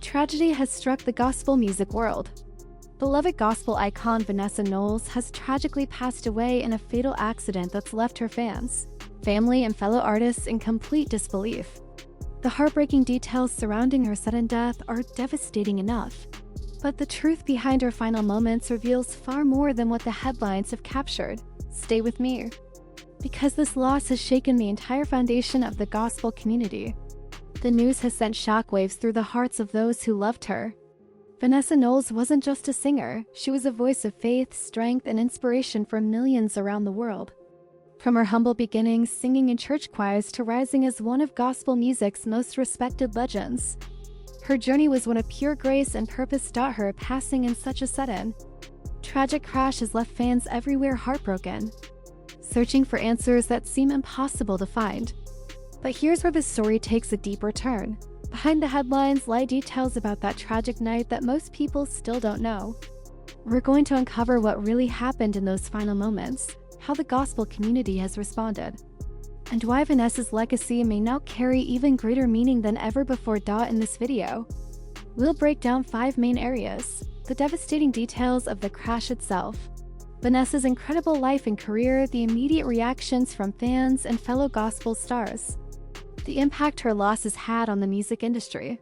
Tragedy has struck the gospel music world. Beloved gospel icon Vanessa Knowles has tragically passed away in a fatal accident that's left her fans, family, and fellow artists in complete disbelief. The heartbreaking details surrounding her sudden death are devastating enough, but the truth behind her final moments reveals far more than what the headlines have captured. Stay with me, because this loss has shaken the entire foundation of the gospel community. The news has sent shockwaves through the hearts of those who loved her. Vanessa Knowles wasn't just a singer, she was a voice of faith, strength, and inspiration for millions around the world. From her humble beginnings singing in church choirs to rising as one of gospel music's most respected legends, her journey was one of pure grace and purpose. Her passing in such a sudden, tragic crash has left fans everywhere heartbroken, searching for answers that seem impossible to find. But here's where the story takes a deeper turn. Behind the headlines lie details about that tragic night that most people still don't know. We're going to uncover what really happened in those final moments, how the gospel community has responded, and why Vanessa's legacy may now carry even greater meaning than ever before. In this video, we'll break down 5 main areas: the devastating details of the crash itself, Vanessa's incredible life and career, the immediate reactions from fans and fellow gospel stars, the impact her loss has had on the music industry,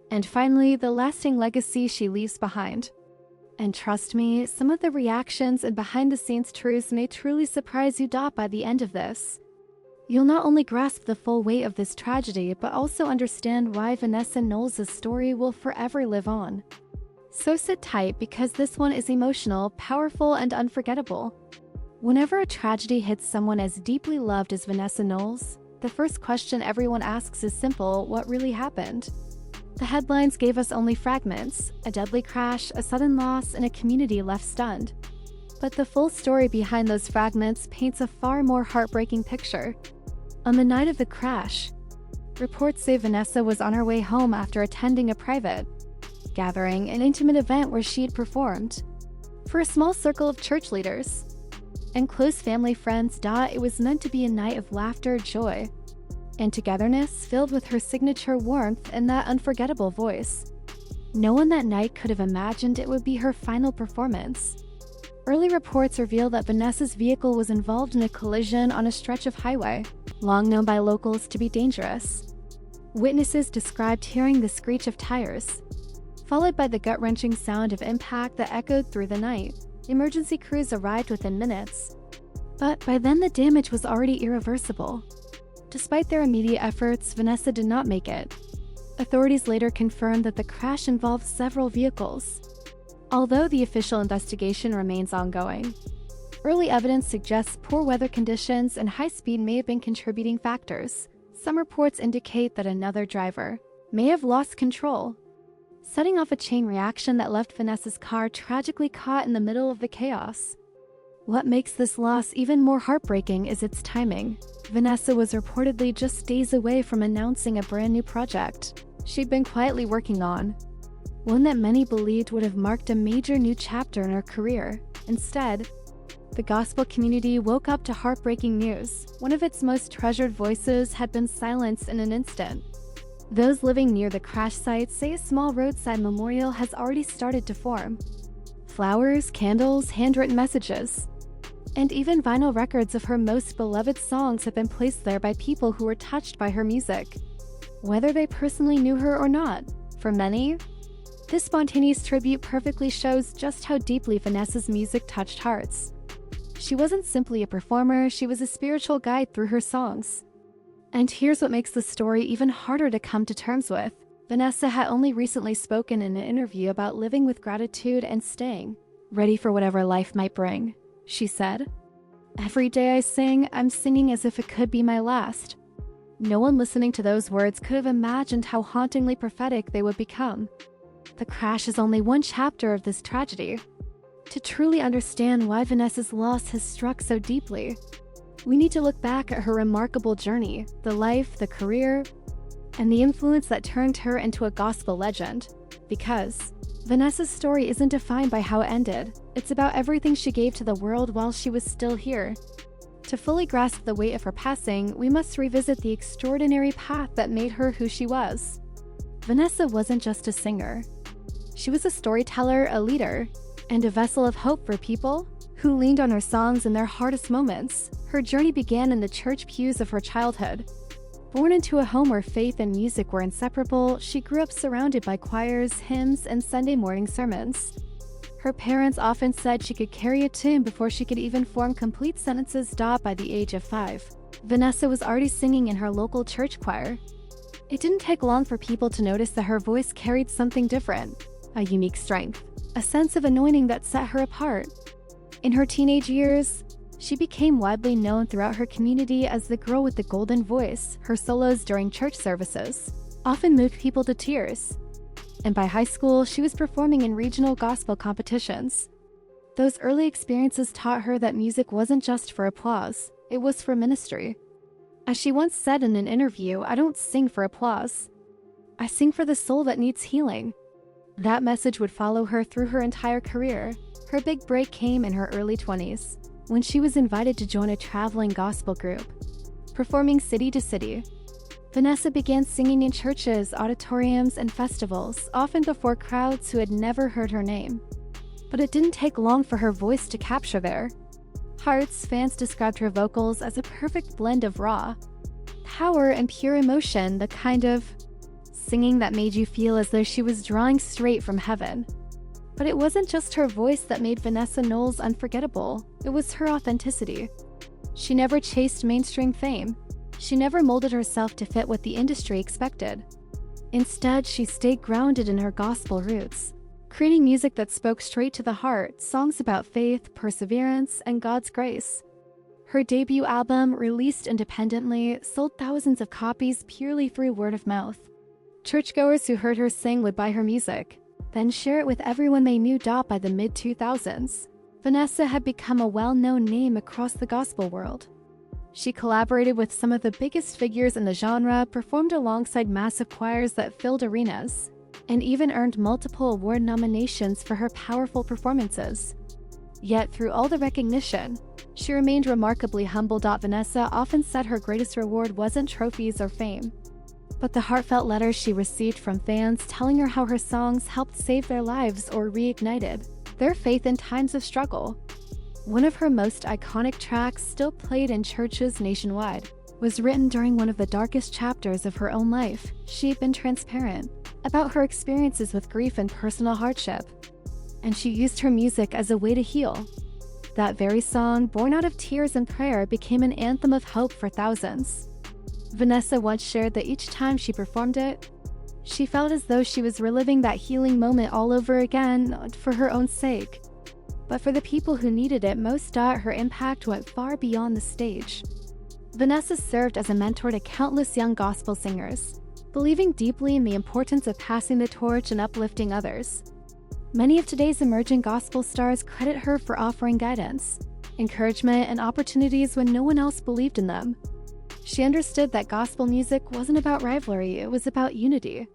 and finally, the lasting legacy she leaves behind. And trust me, some of the reactions and behind-the-scenes truths may truly surprise you. By the end of this, you'll not only grasp the full weight of this tragedy, but also understand why Vanessa Knowles' story will forever live on. So sit tight, because this one is emotional, powerful, and unforgettable. Whenever a tragedy hits someone as deeply loved as Vanessa Knowles, the first question everyone asks is simple: what really happened? The headlines gave us only fragments: a deadly crash, a sudden loss, and a community left stunned. But the full story behind those fragments paints a far more heartbreaking picture. On the night of the crash, reports say Vanessa was on her way home after attending a private gathering, an intimate event where she had performed for a small circle of church leaders and close family friends. It was meant to be a night of laughter, joy, and togetherness, filled with her signature warmth and that unforgettable voice. No one that night could have imagined it would be her final performance. Early reports reveal that Vanessa's vehicle was involved in a collision on a stretch of highway, long known by locals to be dangerous. Witnesses described hearing the screech of tires, followed by the gut-wrenching sound of impact that echoed through the night. Emergency crews arrived within minutes, but by then the damage was already irreversible. Despite their immediate efforts, Vanessa did not make it. Authorities later confirmed that the crash involved several vehicles, although the official investigation remains ongoing. Early evidence suggests poor weather conditions and high speed may have been contributing factors. Some reports indicate that another driver may have lost control, setting off a chain reaction that left Vanessa's car tragically caught in the middle of the chaos. What makes this loss even more heartbreaking is its timing. Vanessa was reportedly just days away from announcing a brand new project she'd been quietly working on, one that many believed would have marked a major new chapter in her career. Instead, the gospel community woke up to heartbreaking news. One of its most treasured voices had been silenced in an instant. Those living near the crash site say a small roadside memorial has already started to form. Flowers, candles, handwritten messages, and even vinyl records of her most beloved songs have been placed there by people who were touched by her music, whether they personally knew her or not. For many, this spontaneous tribute perfectly shows just how deeply Vanessa's music touched hearts. She wasn't simply a performer, she was a spiritual guide through her songs. And here's what makes the story even harder to come to terms with. Vanessa had only recently spoken in an interview about living with gratitude and staying ready for whatever life might bring. She said, "Every day I sing, I'm singing as if it could be my last." No one listening to those words could have imagined how hauntingly prophetic they would become. The crash is only one chapter of this tragedy. To truly understand why Vanessa's loss has struck so deeply, we need to look back at her remarkable journey, the life, the career, and the influence that turned her into a gospel legend. Because Vanessa's story isn't defined by how it ended, it's about everything she gave to the world while she was still here. To fully grasp the weight of her passing, we must revisit the extraordinary path that made her who she was. Vanessa wasn't just a singer. She was a storyteller, a leader, and a vessel of hope for people who leaned on her songs in their hardest moments. Her journey began in the church pews of her childhood. Born into a home where faith and music were inseparable, she grew up surrounded by choirs, hymns, and Sunday morning sermons. Her parents often said she could carry a tune before she could even form complete sentences. By the age of 5, Vanessa was already singing in her local church choir. It didn't take long for people to notice that her voice carried something different, a unique strength, a sense of anointing that set her apart. In her teenage years, she became widely known throughout her community as the girl with the golden voice. Her solos during church services often moved people to tears. And by high school, she was performing in regional gospel competitions. Those early experiences taught her that music wasn't just for applause, it was for ministry. As she once said in an interview, "I don't sing for applause. I sing for the soul that needs healing." That message would follow her through her entire career. Her big break came in her early 20s, when she was invited to join a traveling gospel group, performing city to city. Vanessa began singing in churches, auditoriums, and festivals, often before crowds who had never heard her name. But it didn't take long for her voice to capture their hearts. Fans described her vocals as a perfect blend of raw power and pure emotion, the kind of singing that made you feel as though she was drawing straight from heaven. But it wasn't just her voice that made Vanessa Knowles unforgettable, it was her authenticity. She never chased mainstream fame. She never molded herself to fit what the industry expected. Instead, she stayed grounded in her gospel roots, creating music that spoke straight to the heart, songs about faith, perseverance, and God's grace. Her debut album, released independently, sold thousands of copies purely through word of mouth. Churchgoers who heard her sing would buy her music, then share it with everyone they knew. By the mid-2000s, Vanessa had become a well-known name across the gospel world. She collaborated with some of the biggest figures in the genre, performed alongside massive choirs that filled arenas, and even earned multiple award nominations for her powerful performances. Yet through all the recognition, she remained remarkably humble. Vanessa often said her greatest reward wasn't trophies or fame, but the heartfelt letters she received from fans telling her how her songs helped save their lives or reignited their faith in times of struggle. One of her most iconic tracks, still played in churches nationwide, was written during one of the darkest chapters of her own life. She'd been transparent about her experiences with grief and personal hardship, and she used her music as a way to heal. That very song, born out of tears and prayer, became an anthem of hope for thousands. Vanessa once shared that each time she performed it, she felt as though she was reliving that healing moment all over again, not for her own sake, but for the people who needed it most. Her impact went far beyond the stage. Vanessa served as a mentor to countless young gospel singers, believing deeply in the importance of passing the torch and uplifting others. Many of today's emerging gospel stars credit her for offering guidance, encouragement, and opportunities when no one else believed in them. She understood that gospel music wasn't about rivalry, it was about unity,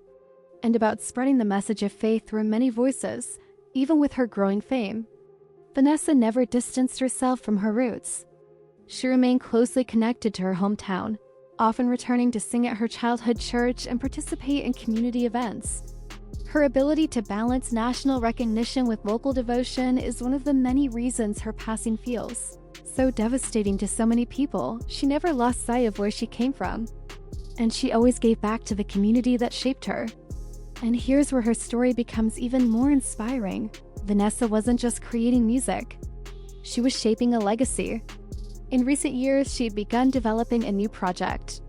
and about spreading the message of faith through many voices. Even with her growing fame, Vanessa never distanced herself from her roots. She remained closely connected to her hometown, often returning to sing at her childhood church and participate in community events. Her ability to balance national recognition with local devotion is one of the many reasons her passing feels so devastating to so many people. She never lost sight of where she came from, and she always gave back to the community that shaped her. And here's where her story becomes even more inspiring. Vanessa wasn't just creating music, she was shaping a legacy. In recent years, she had begun developing a new project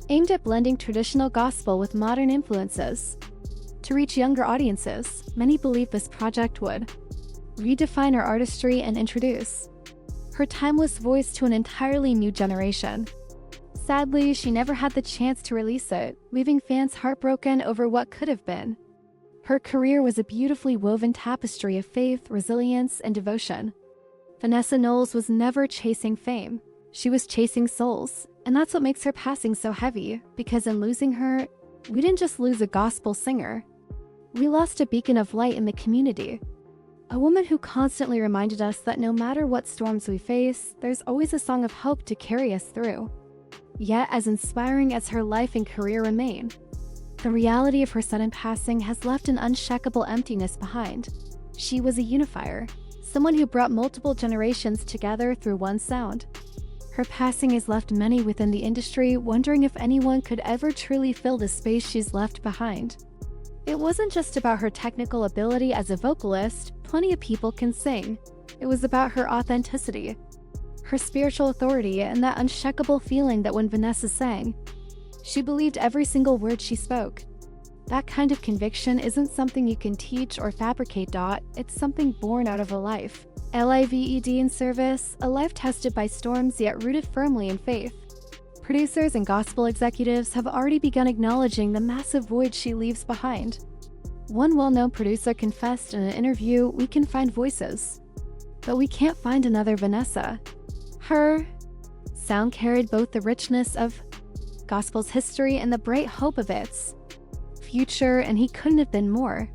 aimed at blending traditional gospel with modern influences. To reach younger audiences, many believe this project would redefine her artistry and introduce her timeless voice to an entirely new generation. Sadly, she never had the chance to release it, leaving fans heartbroken over what could have been. Her career was a beautifully woven tapestry of faith, resilience, and devotion. Vanessa Knowles was never chasing fame. She was chasing souls, and that's what makes her passing so heavy, because in losing her, we didn't just lose a gospel singer. We lost a beacon of light in the community. A woman who constantly reminded us that no matter what storms we face, there's always a song of hope to carry us through. Yet, as inspiring as her life and career remain, The reality of her sudden passing has left an unshakable emptiness behind. She was a unifier, someone who brought multiple generations together through one sound. Her passing has left many within the industry wondering if anyone could ever truly fill the space she's left behind. It wasn't just about her technical ability as a vocalist, plenty of people can sing. It was about her authenticity, her spiritual authority, and that unshakable feeling that when Vanessa sang, she believed every single word she spoke. That kind of conviction isn't something you can teach or fabricate. It's something born out of a life. Lived in service, a life tested by storms yet rooted firmly in faith. Producers and gospel executives have already begun acknowledging the massive void she leaves behind. One well-known producer confessed in an interview, "We can find voices, but we can't find another Vanessa." Her sound carried both the richness of gospel's history and the bright hope of its future, and he couldn't have been more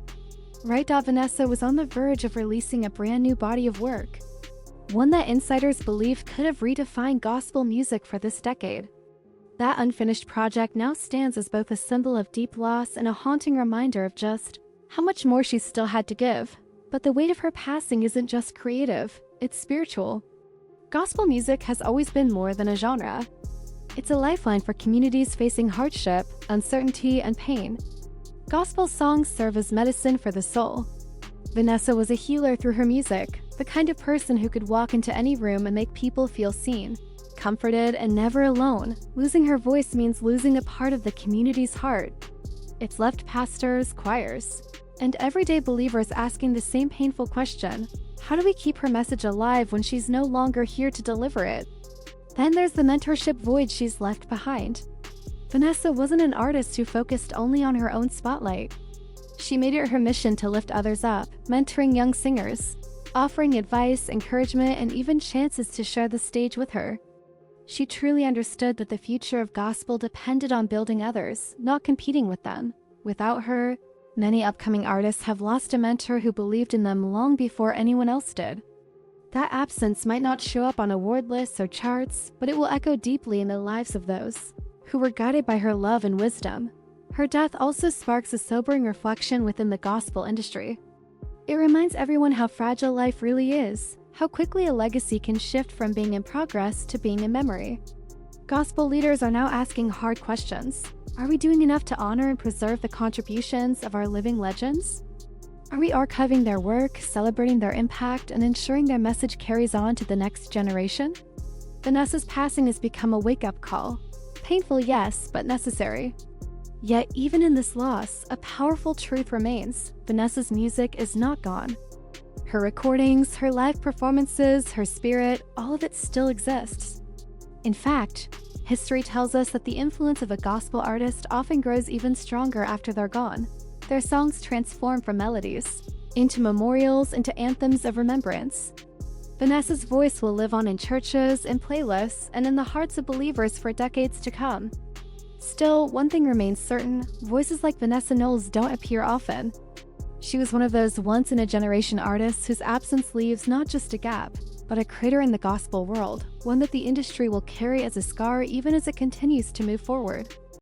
right. Vanessa was on the verge of releasing a brand new body of work, one that insiders believe could have redefined gospel music for this decade. That unfinished project now stands as both a symbol of deep loss and a haunting reminder of just how much more she still had to give. But the weight of her passing isn't just creative, it's spiritual. Gospel music has always been more than a genre. It's a lifeline for communities facing hardship, uncertainty, and pain. Gospel songs serve as medicine for the soul. Vanessa was a healer through her music, the kind of person who could walk into any room and make people feel seen, comforted, and never alone. Losing her voice means losing a part of the community's heart. It's left pastors, choirs, and everyday believers asking the same painful question: how do we keep her message alive when she's no longer here to deliver it? Then there's the mentorship void she's left behind. Vanessa wasn't an artist who focused only on her own spotlight. She made it her mission to lift others up, mentoring young singers, offering advice, encouragement, and even chances to share the stage with her. She truly understood that the future of gospel depended on building others, not competing with them. Without her, many upcoming artists have lost a mentor who believed in them long before anyone else did. That absence might not show up on award lists or charts, but it will echo deeply in the lives of those who were guided by her love and wisdom. Her death also sparks a sobering reflection within the gospel industry. It reminds everyone how fragile life really is, how quickly a legacy can shift from being in progress to being in memory. Gospel leaders are now asking hard questions. Are we doing enough to honor and preserve the contributions of our living legends? Are we archiving their work, celebrating their impact, and ensuring their message carries on to the next generation? Vanessa's passing has become a wake-up call. Painful, yes, but necessary. Yet, even in this loss, a powerful truth remains: Vanessa's music is not gone. Her recordings, her live performances, her spirit, all of it still exists. In fact, history tells us that the influence of a gospel artist often grows even stronger after they're gone. Their songs transform from melodies into memorials, into anthems of remembrance. Vanessa's voice will live on in churches, in playlists, and in the hearts of believers for decades to come. Still, one thing remains certain: voices like Vanessa Knowles don't appear often. She was one of those once-in-a-generation artists whose absence leaves not just a gap, but a crater in the gospel world, one that the industry will carry as a scar even as it continues to move forward.